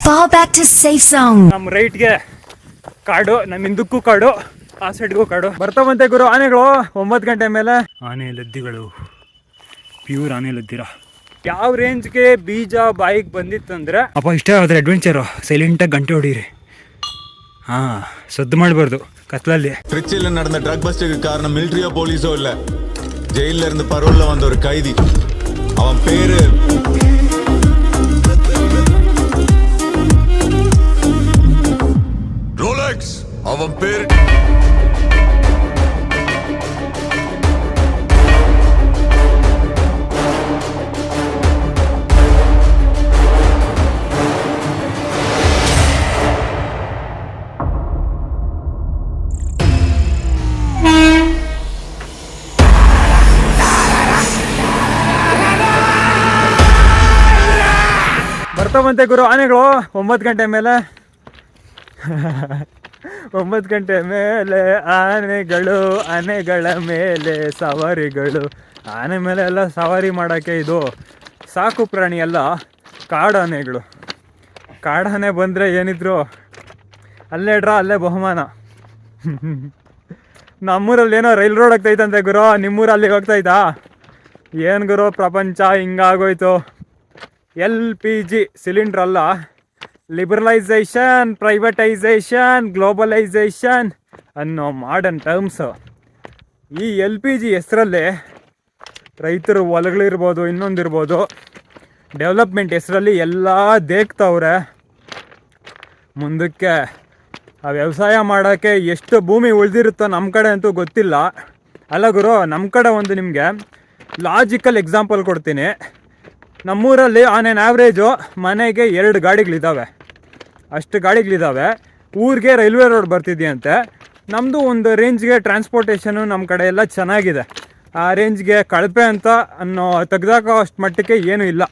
Fall back to safe zone. ನಮ್ಮ ರೈಟ್ಗೆ ಕಾಡು, ನಮ್ಮ ಹಿಂದಕ್ಕೂ ಕಾಡು, ಆ ಸೈಡ್ಗೂ ಕಾಡು. ಬರ್ತಾವಂತೆ ಗುರು ಆನೆಗಳು 9 ಗಂಟೆ ಮೇಲೆ. ಆನೆ ಲದ್ದಿಗಳು, ಪ್ಯೂರ್ ಆನೆ ಲದ್ದಿರ. ಯಾವ ರೇಂಜ್ಗೆ ಬೀಜ ಬಾಯಿಗೆ ಬಂದಿತ್ತಂದ್ರೆ ಅಪ್ಪ ಇಷ್ಟೇ ಆದ್ರೆ ಅಡ್ವೆಂಚರು. ಸೈಲೆಂಟಾಗಿ ಗಂಟೆ ಹೊಡೀರಿ. ಸದ್ದು ಮಾಡಬಾರ್ದು கத்தலாலே. திருச்சியில் நடந்த ட்ரக் பஸ்டுக்கு காரணம் மிலிட்டரியோ போலீஸோ இல்ல, ஜெயில இருந்து பரோல்ல வந்த ஒரு கைதி. அவன் பேரு ரோலெக்ஸ். அவன் பேரு ಬರ್ತಾವಂತೆ ಗುರು ಆನೆಗಳು 9 ಗಂಟೆ ಮೇಲೆ. 9 ಗಂಟೆ ಮೇಲೆ ಆನೆಗಳು, ಆನೆಗಳ ಮೇಲೆ ಸವಾರಿಗಳು. ಆನೆ ಮೇಲೆ ಎಲ್ಲ ಸವಾರಿ ಮಾಡೋಕ್ಕೆ ಇದು ಸಾಕು ಪ್ರಾಣಿ ಅಲ್ಲ, ಕಾಡಾನೆಗಳು. ಕಾಡಾನೆ ಬಂದರೆ ಏನಿದ್ರು ಅಲ್ಲೇ ಅಲ್ಲೇ ಬಹುಮಾನ. ನಮ್ಮೂರಲ್ಲಿ ಏನೋ ರೈಲ್ ರೋಡ್ ಆಗ್ತೈತಂತೆ ಗುರು, ನಿಮ್ಮೂರು ಅಲ್ಲಿಗೆ ಹೋಗ್ತೈತಾ? ಏನು ಗುರು ಪ್ರಪಂಚ ಹಿಂಗಾಗೋಯ್ತು. LPG ಸಿಲಿಂಡ್ರ್ ಅಲ್ಲ, ಲಿಬರಲೈಸೇಷನ್, ಪ್ರೈವೇಟೈಸೇಷನ್, ಗ್ಲೋಬಲೈಸೇಷನ್ ಅನ್ನೋ ಮಾಡರ್ನ್ ಟರ್ಮ್ಸು. ಈ LPG ಹೆಸರಲ್ಲಿ ರೈತರು ಹೊಲಗಳಿರ್ಬೋದು, ಇನ್ನೊಂದಿರ್ಬೋದು, ಡೆವಲಪ್ಮೆಂಟ್ ಹೆಸರಲ್ಲಿ ಎಲ್ಲ ದೇಕ್ತವ್ರೆ. ಮುಂದಕ್ಕೆ ಆ ವ್ಯವಸಾಯ ಮಾಡೋಕ್ಕೆ ಎಷ್ಟು ಭೂಮಿ ಉಳಿದಿರುತ್ತೋ ನಮ್ಮ ಕಡೆ ಅಂತೂ ಗೊತ್ತಿಲ್ಲ. ಅಲ್ಲ ಗುರು, ನಮ್ಮ ಕಡೆ ಒಂದು ನಿಮಗೆ ಲಾಜಿಕಲ್ ಎಕ್ಸಾಂಪಲ್ ಕೊಡ್ತೀನಿ. ನಮ್ಮೂರಲ್ಲಿ ಆನ್ ಆ್ಯನ್ ಆ್ಯಾವ್ರೇಜು ಮನೆಗೆ 2 ಗಾಡಿಗಳಿದ್ದಾವೆ, ಅಷ್ಟು ಗಾಡಿಗಳಿದ್ದಾವೆ. ಊರಿಗೆ ರೈಲ್ವೆ ರೋಡ್ ಬರ್ತಿದೆಯಂತೆ. ನಮ್ಮದು ಒಂದು ರೇಂಜ್ಗೆ ಟ್ರಾನ್ಸ್ಪೋರ್ಟೇಷನು ನಮ್ಮ ಕಡೆ ಎಲ್ಲ ಚೆನ್ನಾಗಿದೆ. ಆ ರೇಂಜ್ಗೆ ಕಳಪೆ ಅಂತ ಅನ್ನೋ ತೆಗ್ದಾಕೋ ಅಷ್ಟು ಮಟ್ಟಕ್ಕೆ ಏನೂ ಇಲ್ಲ,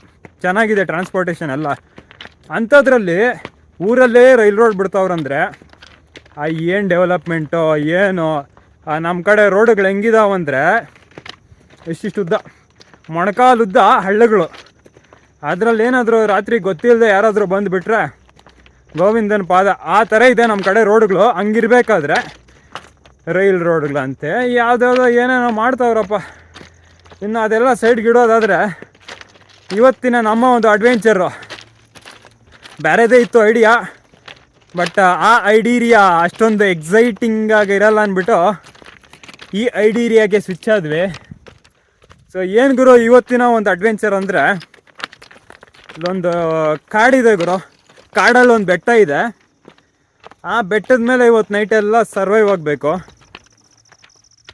ಚೆನ್ನಾಗಿದೆ ಟ್ರಾನ್ಸ್ಪೋರ್ಟೇಷನ್ ಎಲ್ಲ. ಅಂಥದ್ರಲ್ಲಿ ಊರಲ್ಲೇ ರೈಲ್ ರೋಡ್ ಬಿಡ್ತಾವ್ರಂದರೆ ಏನು ಡೆವಲಪ್ಮೆಂಟು ಏನು. ನಮ್ಮ ಕಡೆ ರೋಡುಗಳು ಹೆಂಗಿದಾವಂದರೆ ಇಷ್ಟಿಷ್ಟು ಉದ್ದ, ಮೊಣಕಾಲುದ್ದ ಹಳ್ಳಗಳು. ಅದರಲ್ಲಿ ಏನಾದರೂ ರಾತ್ರಿ ಗೊತ್ತಿಲ್ಲದೆ ಯಾರಾದರೂ ಬಂದುಬಿಟ್ರೆ ಗೋವಿಂದನ ಪಾದ. ಆ ಥರ ಇದೆ ನಮ್ಮ ಕಡೆ ರೋಡ್ಗಳು. ಹಂಗಿರ್ಬೇಕಾದ್ರೆ ರೈಲ್ ರೋಡ್ಗಳಂತೆ ಯಾವುದ್ಯಾವುದೋ ಏನೇನೋ ಮಾಡ್ತಾವ್ರಪ್ಪ. ಇನ್ನು ಅದೆಲ್ಲ ಸೈಡ್ಗಿಡೋದಾದರೆ ಇವತ್ತಿನ ನಮ್ಮ ಒಂದು ಅಡ್ವೆಂಚರು ಬೇರೆದೇ ಇತ್ತು ಐಡಿಯಾ. ಬಟ್ ಆ ಐಡಿಯಾ ಅಷ್ಟೊಂದು ಎಕ್ಸೈಟಿಂಗಾಗಿ ಇರಲ್ಲ ಅಂದ್ಬಿಟ್ಟು ಈ ಐಡಿಯಾಗೆ ಸ್ವಿಚ್ ಆದ್ವಿ. ಸೊ ಏನು ಗುರು ಇವತ್ತಿನ ಒಂದು ಅಡ್ವೆಂಚರ್ ಅಂದರೆ, ಇಲ್ಲೊಂದು ಕಾಡಿದೆ ಗುರು, ಕಾಡಲ್ಲಿ ಒಂದು ಬೆಟ್ಟ ಇದೆ. ಆ ಬೆಟ್ಟದ ಮೇಲೆ ಇವತ್ತು ನೈಟೆಲ್ಲ ಸರ್ವೈವ್ ಆಗಬೇಕು.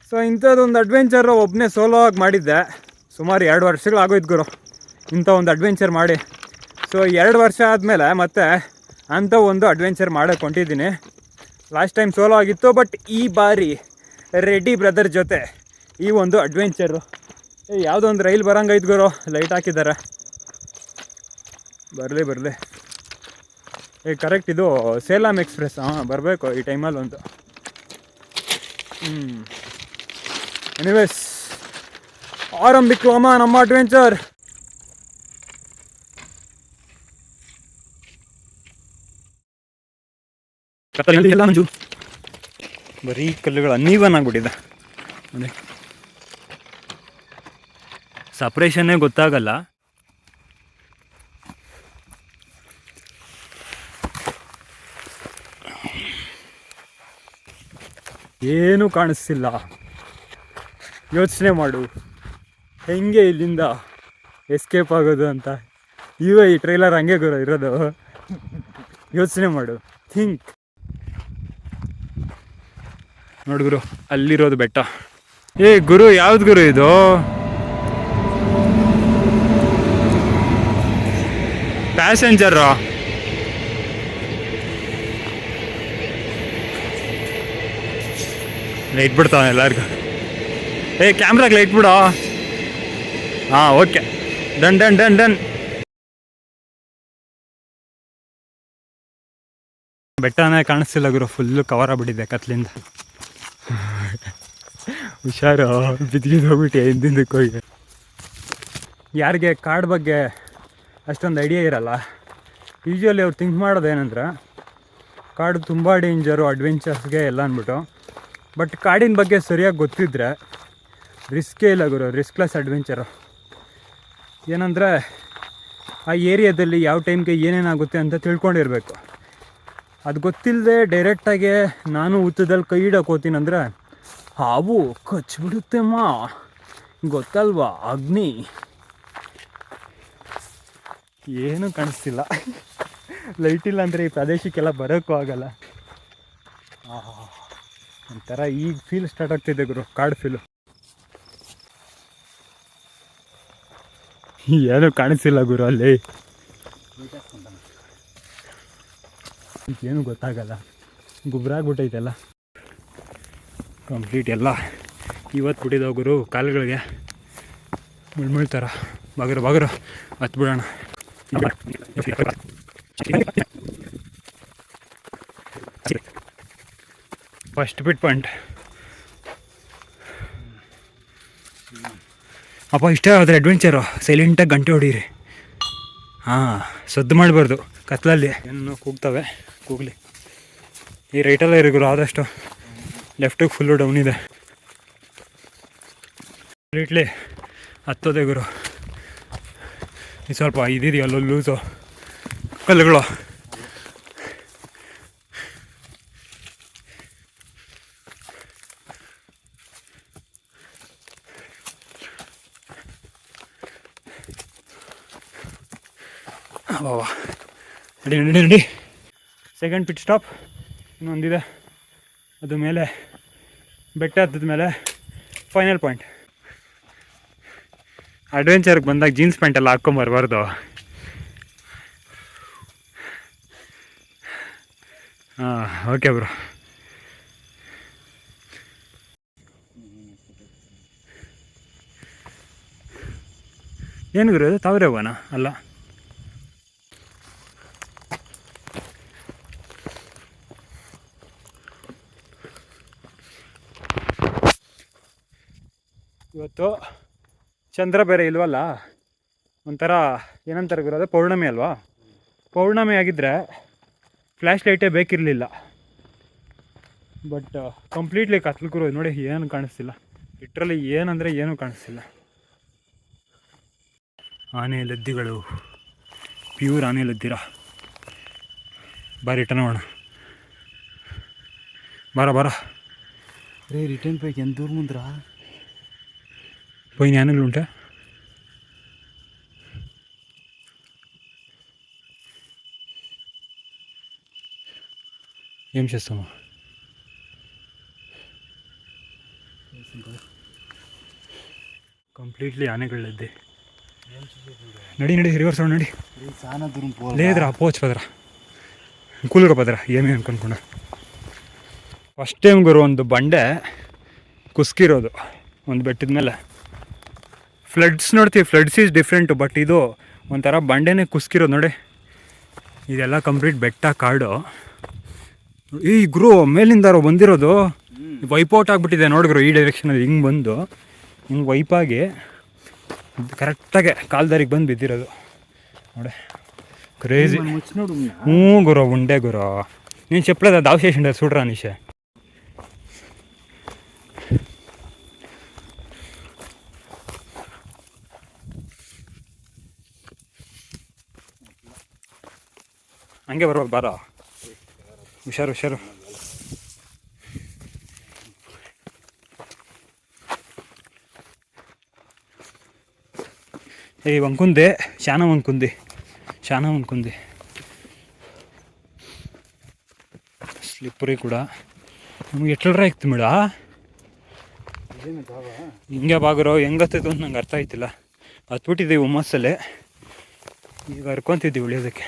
ಸೊ ಇಂಥದ್ದೊಂದು ಅಡ್ವೆಂಚರು ಒಬ್ಬನೇ ಸೋಲೋ ಆಗಿ ಮಾಡಿದ್ದೆ. ಸುಮಾರು 2 ವರ್ಷಗಳಾಗೋಯ್ತು ಗುರು ಇಂಥ ಒಂದು ಅಡ್ವೆಂಚರ್ ಮಾಡಿ. ಸೊ 2 ವರ್ಷ ಆದಮೇಲೆ ಮತ್ತೆ ಅಂಥ ಒಂದು ಅಡ್ವೆಂಚರ್ ಮಾಡೋಕ್ಕೆ ಹೊಂಟಿದ್ದೀನಿ. ಲಾಸ್ಟ್ ಟೈಮ್ ಸೋಲೋ ಆಗಿತ್ತು, ಬಟ್ ಈ ಬಾರಿ ರೆಡ್ಡಿ ಬ್ರದರ್ ಜೊತೆ ಈ ಒಂದು ಅಡ್ವೆಂಚರು. ಯಾವುದೋ ಒಂದು ರೈಲ್ ಬರೋಂಗೈತೆ ಗುರು, ಲೈಟ್ ಹಾಕಿದ್ದಾರೆ. ಬರಲಿ ಕರೆಕ್ಟ್ ಇದು ಸೇಲಂ ಎಕ್ಸ್ಪ್ರೆಸ್. ಬರಬೇಕು ಈ ಟೈಮಲ್ಲಿ ಒಂದು. ಎನಿವೇಸ್ ಆರಂಭಿಕ್ಲೋಮ ನಮ್ಮ ಅಡ್ವೆಂಚರ್. ಎಲ್ಲ ಮಂಜು ಬರೀ ಕಲ್ಲುಗಳು ಅನ್ನೀವನ್ ಆಗ್ಬಿಟ್ಟಿದೆ ನೋಡಿ, ಸಪ್ರೇಷನ್ನೇ ಗೊತ್ತಾಗಲ್ಲ. ಏನೂ ಕಾಣಿಸ್ತಿಲ್ಲ. ಯೋಚನೆ ಮಾಡು ಹೆಂಗೆ ಇಲ್ಲಿಂದ ಎಸ್ಕೇಪ್ ಆಗೋದು ಅಂತ. ಈ ಟ್ರೈಲರ್ ಹಂಗೆ ಗುರು ಇರೋದು. ಯೋಚನೆ ಮಾಡು, ಥಿಂಕ್. ನೋಡು ಗುರು, ಅಲ್ಲಿರೋದು ಬೆಟ್ಟ. ಗುರು ಯಾವ್ದು ಗುರು ಇದು? ಪ್ಯಾಸೆಂಜರು ಲೈಟ್ ಬಿಡ್ತಾವ ಎಲ್ಲರಿಗೂ. ಕ್ಯಾಮ್ರಾಗೆ ಲೈಟ್ ಬಿಡೋ. Okay, done. ಬೆಟ್ಟನೇ ಕಾಣಿಸ್ತಿಲ್ಲ ಗುರು, ಫುಲ್ಲು ಕವರ್ ಆಗ್ಬಿಟ್ಟಿದೆ ಕತ್ಲಿಂದ. ಹುಷಾರು, ಬಿದ್ದಿದ್ದೋಗ್ಬಿಟ್ಟು ಹಿಂದಿಂದಕ್ಕೆ ಹೋಗಿ. ಯಾರಿಗೆ ಕಾಡು ಬಗ್ಗೆ ಅಷ್ಟೊಂದು ಐಡಿಯಾ ಇರಲ್ಲ ಯೂಶ್ವಲಿ ಅವ್ರು ಥಿಂಕ್ ಮಾಡೋದೇನೆಂದ್ರೆ ಕಾಡು ತುಂಬ ಡೇಂಜರು ಅಡ್ವೆಂಚರ್ಸ್ಗೆ ಎಲ್ಲ ಅಂದ್ಬಿಟ್ಟು. ಬಟ್ ಕಾಡಿನ ಬಗ್ಗೆ ಸರಿಯಾಗಿ ಗೊತ್ತಿದ್ದರೆ ರಿಸ್ಕೇ ಇಲ್ಲ ಗುರು, ರಿಸ್ಕ್ಲೆಸ್ ಅಡ್ವೆಂಚರು. ಏನಂದರೆ ಆ ಏರಿಯಾದಲ್ಲಿ ಯಾವ ಟೈಮ್ಗೆ ಏನೇನಾಗುತ್ತೆ ಅಂತ ತಿಳ್ಕೊಂಡಿರಬೇಕು. ಅದು ಗೊತ್ತಿಲ್ಲದೆ ಡೈರೆಕ್ಟಾಗಿ ನಾನು ಉತ್ತದಲ್ಲಿ ಕೈ ಇಡೋಕೆ ಹೋಗ್ತೀನಂದರೆ ಹಾವು ಕಚ್ಬಿಡುತ್ತೆಮ್ಮ, ಗೊತ್ತಲ್ವಾ ಅಗ್ನಿ. ಏನೂ ಕಾಣಿಸ್ತಿಲ್ಲ, ಲೈಟ್ ಇಲ್ಲ ಅಂದರೆ ಈ ಪ್ರದೇಶಕ್ಕೆಲ್ಲ ಬರೋಕ್ಕೂ ಆಗಲ್ಲ. ಒಂಥರ ಈಗ ಫೀಲ್ ಸ್ಟಾರ್ಟ್ ಆಗ್ತಿದೆ ಗುರು, ಕಾಡು ಫೀಲು. ಏನೂ ಕಾಣಿಸ್ತಿಲ್ಲ ಗುರು ಅಲ್ಲಿ, ಏನೂ ಗೊತ್ತಾಗಲ್ಲ, ಗೊಬ್ಬರ ಆಗ್ಬಿಟ್ಟೈತೆಲ್ಲ ಕಂಪ್ಲೀಟ್. ಎಲ್ಲ ಇವತ್ತು ಬಿಟ್ಟಿದ್ದಾವೆ ಗುರು ಕಾಲುಗಳಿಗೆ, ಮುಳ್ಮುಳ್ತಾರ. ಬಾಗರು ಹತ್ತು ಬಿಡೋಣ. ಫಸ್ಟ್ ಬಿಟ್ ಪಾಯಿಂಟ್ ಅಪ್ಪ. ಇಷ್ಟ ಆದರೆ ಅಡ್ವೆಂಚರು ಸೈಲೆಂಟಾಗಿ ಗಂಟೆ ಹೊಡೀರಿ. ಹಾಂ, ಸದ್ದು ಮಾಡಬಾರ್ದು ಕತ್ಲಲ್ಲಿ, ಏನು ಕೂಗ್ತವೆ ಕೂಗಲಿ. ಈ ರೈಟಲ್ಲೇ ಇರಿ ಗುರು, ಆದಷ್ಟು ಲೆಫ್ಟಿಗೆ ಫುಲ್ಲು ಡೌನ್ ಇದೆ. ಕಂಪ್ಲೀಟ್ಲಿ ಹತ್ತೋದೆ ಗುರು. ಇದು ಸ್ವಲ್ಪ ಇದಿದೆಯಲ್ಲ ಅಲ್ಲೂ ಲೂಸು ಕಲ್ಲುಗಳು. ನಡಿ. ಸೆಕೆಂಡ್ ಪಿಟ್ ಸ್ಟಾಪ್ ಇನ್ನೊಂದಿದೆ, ಅದು ಮೇಲೆ ಬೆಟ್ಟ ಹತ್ತದ ಮೇಲೆ ಫೈನಲ್ ಪಾಯಿಂಟ್. ಅಡ್ವೆಂಚರ್ಗೆ ಬಂದಾಗ ಜೀನ್ಸ್ ಪ್ಯಾಂಟೆಲ್ಲ ಹಾಕ್ಕೊಂಬರ್ಬಾರ್ದು. ಹಾಂ, ಓಕೆ ಬ್ರೋ. ಏನು ಗುರು ಅದು ತಾವರೆ ಹೂವನ ಅಲ್ಲ? ಇವತ್ತು ಚಂದ್ರ ಬೇರೆ ಇಲ್ವಲ್ಲ, ಒಂಥರ ಏನಂತಾರೆ ಗುರು, ಅದು ಪೌರ್ಣಮಿ ಅಲ್ವಾ? ಪೌರ್ಣಮಿ ಆಗಿದ್ದರೆ ಫ್ಲ್ಯಾಶ್ ಲೈಟೇ ಬೇಕಿರಲಿಲ್ಲ. ಬಟ್ ಕಂಪ್ಲೀಟ್ಲಿ ಕತ್ಲು ಗುರು. ನೋಡಿ ಏನು ಕಾಣಿಸ್ತಿಲ್ಲ, ಲಿಟ್ರಲಿ ಏನಂದರೆ ಏನೂ ಕಾಣಿಸ್ತಿಲ್ಲ. ಆನೆ ಲದ್ದಿಗಳು, ಪ್ಯೂರ್ ಆನೆ ಲದ್ದಿರ. ರಿಟರ್ನ್ ಹೋಗೋಣ, ಬಾರ రే రిటర్న్ పైకి ఎంత దూరం ఉందిరా? పోయిన యానలు ఉంటా. ఏం చేస్తాము? కంప్లీట్లీ ఆనగళ్ళద్ది. నడి రివర్స్ నడి. చాలా దూరం లేదురా, పోవచ్చు పదరా, ಕೂಲ್ಗ ಪದರ ಏನೇ ಅನ್ಕೊಂಡ. ಫಸ್ಟ್ ಟೈಮ್ ಗುರು ಒಂದು ಬಂಡೆ ಕುಸ್ಕಿರೋದು ಒಂದು ಬೆಟ್ಟದ ಮೇಲೆ. ಫ್ಲಡ್ಸ್ ನೋಡ್ತೀವಿ, ಫ್ಲಡ್ಸ್ ಈಸ್ ಡಿಫ್ರೆಂಟು, ಬಟ್ ಇದು ಒಂಥರ ಬಂಡೆನೇ ಕುಸ್ಕಿರೋದು ನೋಡಿ. ಇದೆಲ್ಲ ಕಂಪ್ಲೀಟ್ ಬೆಟ್ಟ ಕಾಡು. ಈ ಗುರು ಮೇಲಿಂದಾರೋ ಬಂದಿರೋದು ವೈಪೌಟ್ ಆಗಿಬಿಟ್ಟಿದೆ ನೋಡಿದ್ರು. ಈ ಡೈರೆಕ್ಷನಲ್ಲಿ ಹಿಂಗೆ ಬಂದು ಹಿಂಗೆ ವೈಪಾಗಿ ಕರೆಕ್ಟಾಗೆ ಕಾಲ್ದಾರಿಗೆ ಬಂದು ಬಿದ್ದಿರೋದು ನೋಡಿ. ಕ್ರೇಜಿ. ಗುರು ಉಂಡೆ ಗುರು, నేను చెప్పలేదా దావశేషండే చూడరా నిషే. ಹಂಗೆ ಬರ್ಬೋದು, ಬಾರ, ಹುಷಾರು. ఏ వంకుంది, చాలా వంకుంది. ಸ್ಲಿಪ್ಪರಿ ಕೂಡ ನಮ್ಗೆ ಎಟ್ಲರ ಇತ್ತು ಮೇಡ. ಹಿಂಗೆ ಬಾಗರೋ ಹೆಂಗತ್ತೈತು ಅಂತ ನಂಗೆ ಅರ್ಥ ಆಯ್ತಿಲ್ಲ. ಹತ್ಬಿಟ್ಟಿದ್ದೀವಿ ಹುಮ್ಮಸ್ಸಲ್ಲೇ, ಈಗ ಹರ್ಕೊತಿದ್ದೀವಿ ಉಳಿಯೋದಕ್ಕೆ.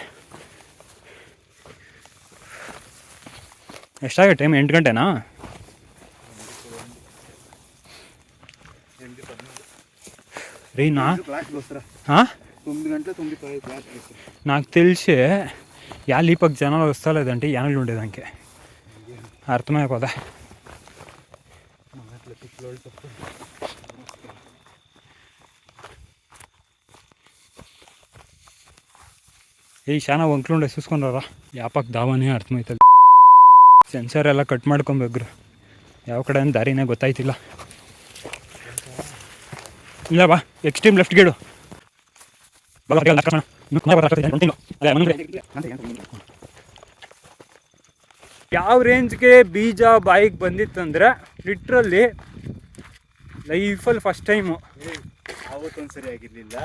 ಎಷ್ಟಾಗ ಟೈಮ್? 8 ಗಂಟೆನಾ? ರೀ ಹಾಂ, 9 గంటల 9 క్లాస్. నాకు తెలిసి యాలీపక్ జనాలు వస్తలేదంటే యానలు ఉండేదానికి అర్థమైపోదా. ಈ ಶಾನ ಒಂಕ್ಲುಂಡೆ ಸುಸ್ಕೊಂಡ್ರ ಯಾಪಕ್ಕೆ ದಾವನೇ ಅರ್ಥಮೈತಲ್ಲ. ಸೆನ್ಸರ್ ಎಲ್ಲ ಕಟ್ ಮಾಡ್ಕೊಬೇಕ್ರು, ಯಾವ ಕಡೆ ಅಂತ ದಾರಿನೇ ಗೊತ್ತಾಯ್ತಿಲ್ಲ. ಇಲ್ಲ ಬಾ, ಎಕ್ಸ್ಟ್ರೀಮ್ ಲೆಫ್ಟ್ ಗೇಡು. ಯಾವ ರೇಂಜ್ಗೆ ಬೀಜ ಬಾಯಿಗೆ ಬಂದಿತ್ತಂದ್ರೆ ಲಿಟ್ರಲ್ಲಿ ಲೈಫಲ್ಲಿ ಫಸ್ಟ್ ಟೈಮು. ಆವತ್ತೊಂದು ಸರಿ ಆಗಿರ್ಲಿಲ್ಲ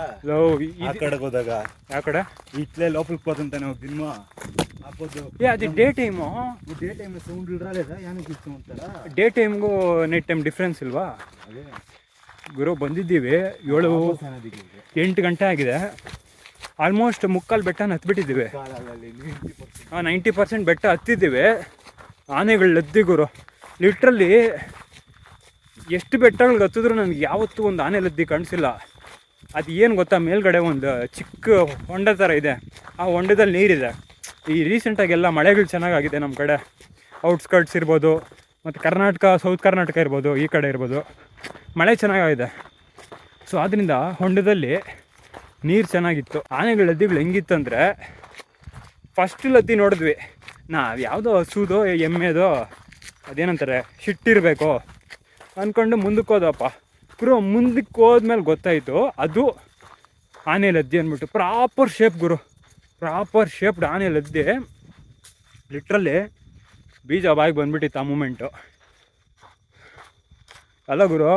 ಆ ಕಡೆಗೆ ಹೋದಾಗ. ಯಾವ ಕಡೆ? ಇಟ್ಲೇ ಲೋಪಲ್ಗೆ ಹೋದಂತ ನಾವು ದಿನ ಹಾಕೋದು. ಅದು day time. Day time sound ಇಡ್ರಲ್ಲ ಏನಕ್ಕೆ ಇತ್ತು ಅಂತಾರ. ಡೇ ಟೈಮ್ಗೂ ನೈಟ್ ಟೈಮ್ ಡಿಫ್ರೆನ್ಸ್ ಇಲ್ವಾ? ಅದೇ ಗುರು ಬಂದಿದ್ದೀವಿ 7-8 ಗಂಟೆ ಆಗಿದೆ. ಆಲ್ಮೋಸ್ಟ್ ಮುಕ್ಕಾಲು ಬೆಟ್ಟನ ಹತ್ಬಿಟ್ಟಿದ್ದೀವಿ. 90% ಬೆಟ್ಟ ಹತ್ತಿದ್ದೀವಿ. ಆನೆಗಳು ಲದ್ದಿ ಗುರು. ಲಿಟ್ರಲ್ಲಿ ಎಷ್ಟು ಬೆಟ್ಟಗಳಿಗೆ ಹತ್ತಿದ್ರು ನನಗೆ ಯಾವತ್ತೂ ಒಂದು ಆನೆ ಲದ್ದಿ ಕಾಣಿಸಿಲ್ಲ. ಅದು ಏನು ಗೊತ್ತಾ, ಮೇಲ್ಗಡೆ ಒಂದು ಚಿಕ್ಕ ಹೊಂಡ ಥರ ಇದೆ. ಆ ಹೊಂಡದಲ್ಲಿ ನೀರಿದೆ. ಈ ರೀಸೆಂಟಾಗೆಲ್ಲ ಮಳೆಗಳು ಚೆನ್ನಾಗಾಗಿದೆ ನಮ್ಮ ಕಡೆ. ಔಟ್ಸ್ಕರ್ಟ್ಸ್ ಇರ್ಬೋದು, ಮತ್ತು ಕರ್ನಾಟಕ, ಸೌತ್ ಕರ್ನಾಟಕ ಇರ್ಬೋದು, ಈ ಕಡೆ ಇರ್ಬೋದು, ಮಳೆ ಚೆನ್ನಾಗಿದೆ. ಸೊ ಆದ್ದರಿಂದ ಹೊಂಡದಲ್ಲಿ ನೀರು ಚೆನ್ನಾಗಿತ್ತು. ಆನೆಗಳ ಲದ್ದಿಗಳು ಹೆಂಗಿತ್ತಂದರೆ, ಫಸ್ಟ್ ಲದ್ದಿ ನೋಡಿದ್ವಿ ನಾವು, ಯಾವುದೋ ಹಸುದೋ ಎಮ್ಮೆದೋ ಅದೇನಂತಾರೆ ಶಿಟ್ಟಿರಬೇಕು ಅಂದ್ಕೊಂಡು ಮುಂದಕ್ಕೆ ಹೋದಪ್ಪ. ಗುರು ಮುಂದಕ್ಕೆ ಹೋದ್ಮೇಲೆ ಗೊತ್ತಾಯಿತು ಅದು ಆನೆ ಲದ್ದಿ ಅಂದ್ಬಿಟ್ಟು. ಪ್ರಾಪರ್ ಶೇಪ್ ಗುರು, ಪ್ರಾಪರ್ ಶೇಪ್ಡ್ ಆನೆ ಲದ್ದಿ. ಲಿಟ್ರಲ್ಲಿ ಬೀಜ ಬಾಯಿಗೆ ಬಂದ್ಬಿಟ್ಟಿತ್ತು ಆ ಮೂಮೆಂಟು. ಅಲ್ಲ ಗುರು,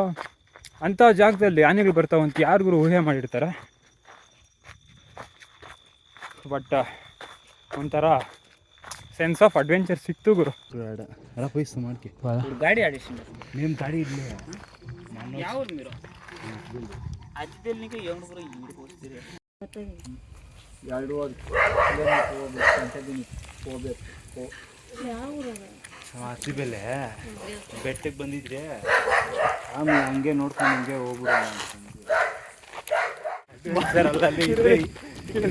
ಅಂಥ ಜಾಗದಲ್ಲಿ ಆನೆಗಳು ಬರ್ತಾವಂತ ಯಾರು ಗುರು ಊಹೆ ಮಾಡಿರ್ತಾರೆ? ಬಟ್ ಒಂಥರ ಸೆನ್ಸ್ ಆಫ್ ಅಡ್ವೆಂಚರ್ ಸಿಕ್ತು ಗುರು. ಪೈಸು ಮಾಡ್ಕೆ ಗಾಡಿ ಆಡಿಸಿ ನಿಮ್ಮ ಗಾಡಿ ಇಡ್ಲಿ ಯಾವ್ದು మీరు ಅಜ್ಜದಲ್ಲಿ ನಿಮಗೆ ಏನು ಬರೋ ಹಿಂಗೆ ಹೋಗ್ತೀರಿ 2 ಕಿಲೋಮೀಟರ್ ಹೋಗ್ಬೇಕು. ಹಸಿ ಬೆಲೆ ಬೆಟ್ಟಕ್ಕೆ ಬಂದಿದ್ರೆ ಆಮೇಲೆ ಹಂಗೆ ನೋಡ್ಕೊಂಡು ಹಂಗೆ ಹೋಗ್ಬಿಡೋಣ ಅಂತಂದು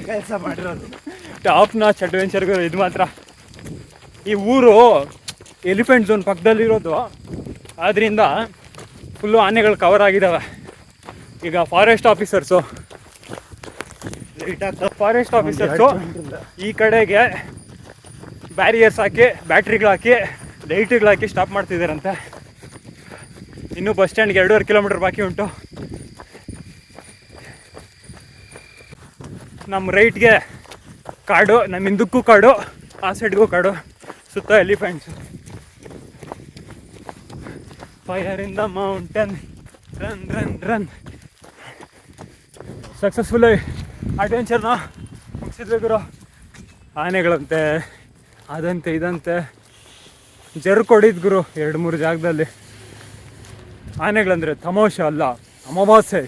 ಕೆಲಸ ಮಾಡಿರೋದು. ಟಾಪ್ ನಾಚ್ ಅಡ್ವೆಂಚರ್ಗಳು ಇದು ಮಾತ್ರ. ಈ ಊರು ಎಲಿಫೆಂಟ್ ಝೋನ್ ಪಕ್ಕದಲ್ಲಿರೋದು, ಆದ್ದರಿಂದ ಫುಲ್ಲು ಆನೆಗಳು ಕವರ್ ಆಗಿದ್ದಾವೆ. ಈಗ ಫಾರೆಸ್ಟ್ ಆಫೀಸರ್ಸು ಈ ಕಡೆಗೆ ಬ್ಯಾರಿಯರ್ಸ್ ಹಾಕಿ, ಬ್ಯಾಟ್ರಿಗಳು ಹಾಕಿ, ಲೈಟ್ಗಳು ಹಾಕಿ ಸ್ಟಾಪ್ ಮಾಡ್ತಿದ್ದಾರಂತೆ. ಇನ್ನೂ ಬಸ್ ಸ್ಟ್ಯಾಂಡ್ಗೆ 2.5 ಕಿಲೋಮೀಟರ್ ಬಾಕಿ ಉಂಟು. ನಮ್ಮ ರೈಟ್ಗೆ ಕಾಡು, ನಮ್ಮ ಹಿಂದಕ್ಕೂ ಕಾಡು, ಆ ಸೈಡ್ಗೂ ಕಾಡು, ಸುತ್ತ elephants. Fire in the mountain, run run run. Successfully ಅಡ್ವೆಂಚರ್ನ ಮುಗಿಸಿದ್ವಿ ಗುರು. ಆನೆಗಳಂತೆ, ಅದಂತೆ ಇದಂತೆ ಜರ್ಕ್ ಹೊಡಿದ್ ಗುರು 2-3 ಜಾಗದಲ್ಲಿ. ಆನೆಗಳಂದರೆ ತಮಾಷೆ ಅಲ್ಲ, ಅಮಾವಾಸ್ಯೆ.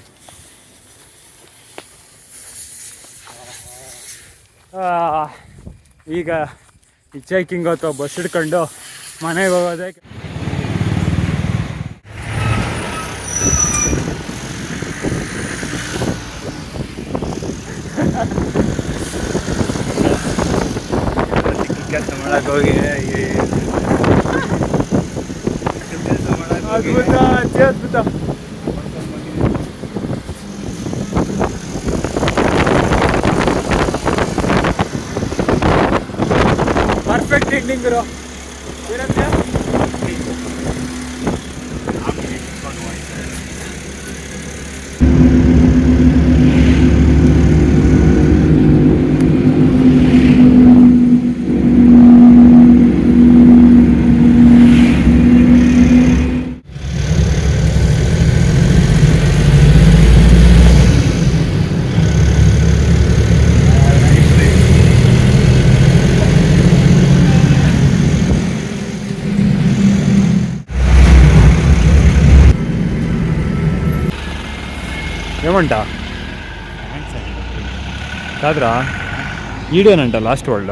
ಈಗ ಹಿಚ್ಹೈಕಿಂಗ್ ಅಥವಾ ಬಸ್ ಹಿಡ್ಕೊಂಡು ಮನೆಗೆ ಹೋಗೋದೇ. ಕೆಲಸ ಮಾಡಕ್ಕೆ ಹೋಗಿ ಅದ್ಭುತ, ಅದ್ಭುತ. ಪರ್ಫೆಕ್ಟ್ ಎಂಡಿಂಗ್ ಗುರು. ఏమంట కాదురా ఈడేనంట లాస్ట్ వరల్డ్